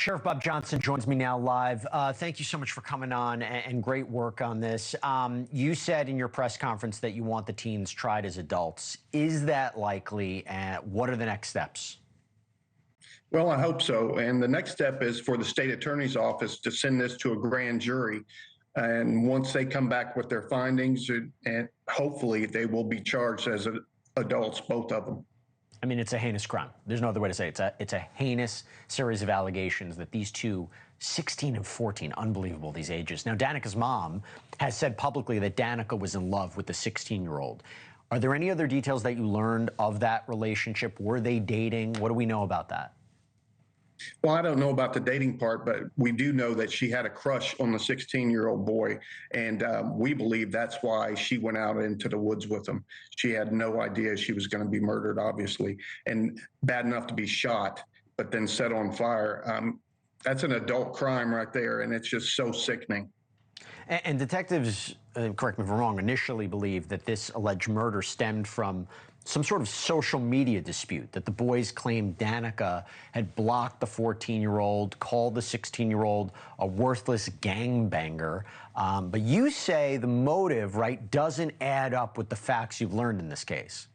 Sheriff Bob Johnson joins me now live. Thank you so much for coming on and great work on this. You said in your press conference that you want the teens tried as adults. Is that likely, and what are the next steps? Well, I hope so. And the next step is for the state attorney's office to send this to a grand jury. And once they come back with their findings, and hopefully they will be charged as adults, both of them. I mean, it's a heinous crime. There's no other way to say it. It's a heinous series of allegations that these two, 16 and 14, unbelievable, these ages. Now, Danika's mom has said publicly that Danika was in love with the 16-year-old. Are there any other details that you learned of that relationship? Were they dating? What do we know about that? Well, I don't know about the dating part, but we do know that she had a crush on the 16-year-old boy, and we believe that's why she went out into the woods with him. She had no idea she was going to be murdered, obviously, and bad enough to be shot, but then set on fire. That's an adult crime right there, and it's just so sickening. And detectives, correct me if I'm wrong, initially believed that this alleged murder stemmed from some sort of social media dispute, that the boys claimed Danika had blocked the 14-year-old, called the 16-year-old a worthless gangbanger. But you say the motive, right, doesn't add up with the facts you've learned in this case.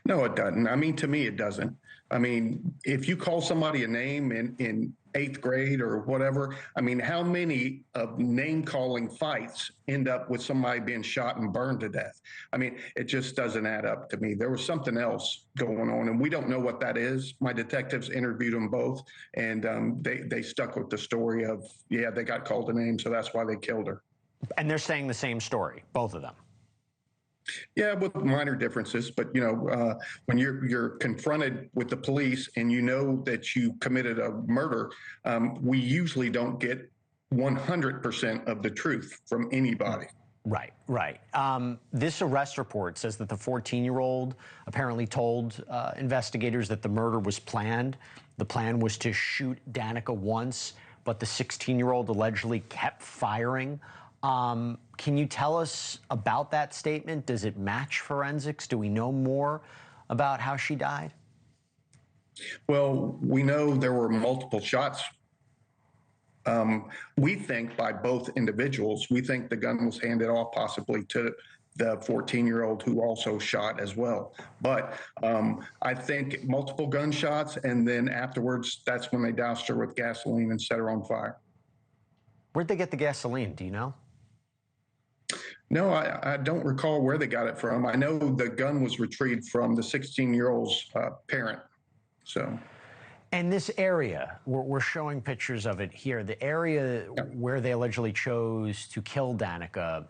No, it doesn't. I mean, to me, it doesn't. I mean, if you call somebody a name in 8th grade or whatever, I mean, how many of name-calling fights end up with somebody being shot and burned to death? I mean, it just doesn't add up to me. There was something else going on, and we don't know what that is. My detectives interviewed them both, and they stuck with the story of, yeah, they got called a name, so that's why they killed her. And they're saying the same story, both of them. Yeah, with minor differences, but when you're confronted with the police and you know that you committed a murder, we usually don't get 100% of the truth from anybody. Right, right. This arrest report says that the 14-year-old apparently told investigators that the murder was planned. The plan was to shoot Danika once, but the 16-year-old allegedly kept firing. Can you tell us about that statement? Does it match forensics? Do we know more about how she died? Well, we know there were multiple shots. We think by both individuals. We think the gun was handed off possibly to the 14-year-old who also shot as well. But I think multiple gunshots, and then afterwards, that's when they doused her with gasoline and set her on fire. Where'd they get the gasoline? Do you know? No, I don't recall where they got it from. I know the gun was retrieved from the 16-year-old's parent. So, and this area, we're showing pictures of it here, the area where they allegedly chose to kill Danika,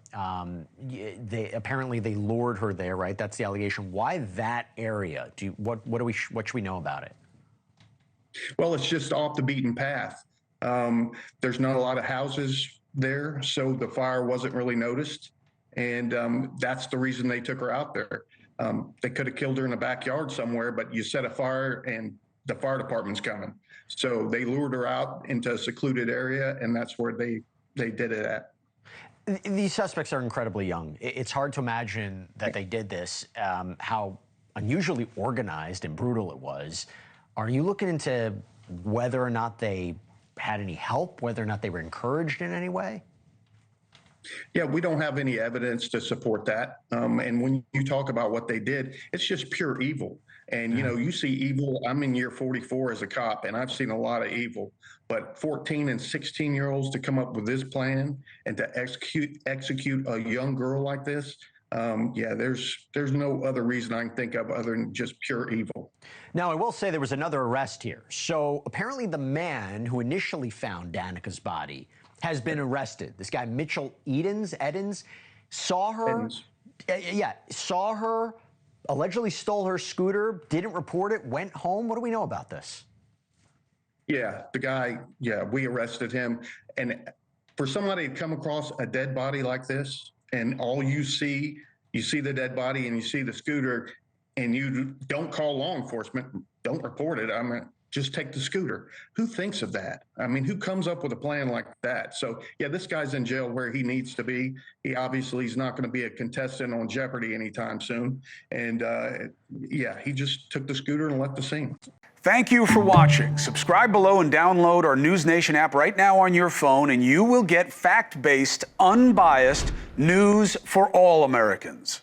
apparently they lured her there, right? That's the allegation. Why that area? What should we know about it? Well, it's just off the beaten path. There's not a lot of houses there, so the fire wasn't really noticed. And that's the reason they took her out there. They could have killed her in the backyard somewhere, but you set a fire and the fire department's coming. So they lured her out into a secluded area, and that's where they did it at. These suspects are incredibly young. It's hard to imagine that they did this, how unusually organized and brutal it was. Are you looking into whether or not they had any help, whether or not they were encouraged in any way? Yeah, we don't have any evidence to support that. And when you talk about what they did, it's just pure evil. And, you see evil. I'm in year 44 as a cop, and I've seen a lot of evil. But 14 and 16-year-olds to come up with this plan and to execute a young girl like this, yeah, there's no other reason I can think of other than just pure evil. Now, I will say there was another arrest here. So apparently the man who initially found Danika's body has been arrested. This guy, Mitchell Edens, saw her, saw her, allegedly stole her scooter, didn't report it, went home. What do we know about this? Yeah, the guy, we arrested him. And for somebody to come across a dead body like this, and all you see the dead body and you see the scooter, and you don't call law enforcement, don't report it. I mean, just take the scooter. Who thinks of that? I mean, who comes up with a plan like that? So, yeah, this guy's in jail where he needs to be. He obviously is not going to be a contestant on Jeopardy anytime soon. And, yeah, he just took the scooter and left the scene. Thank you for watching. Subscribe below and download our NewsNation app right now on your phone, and you will get fact-based, unbiased news for all Americans.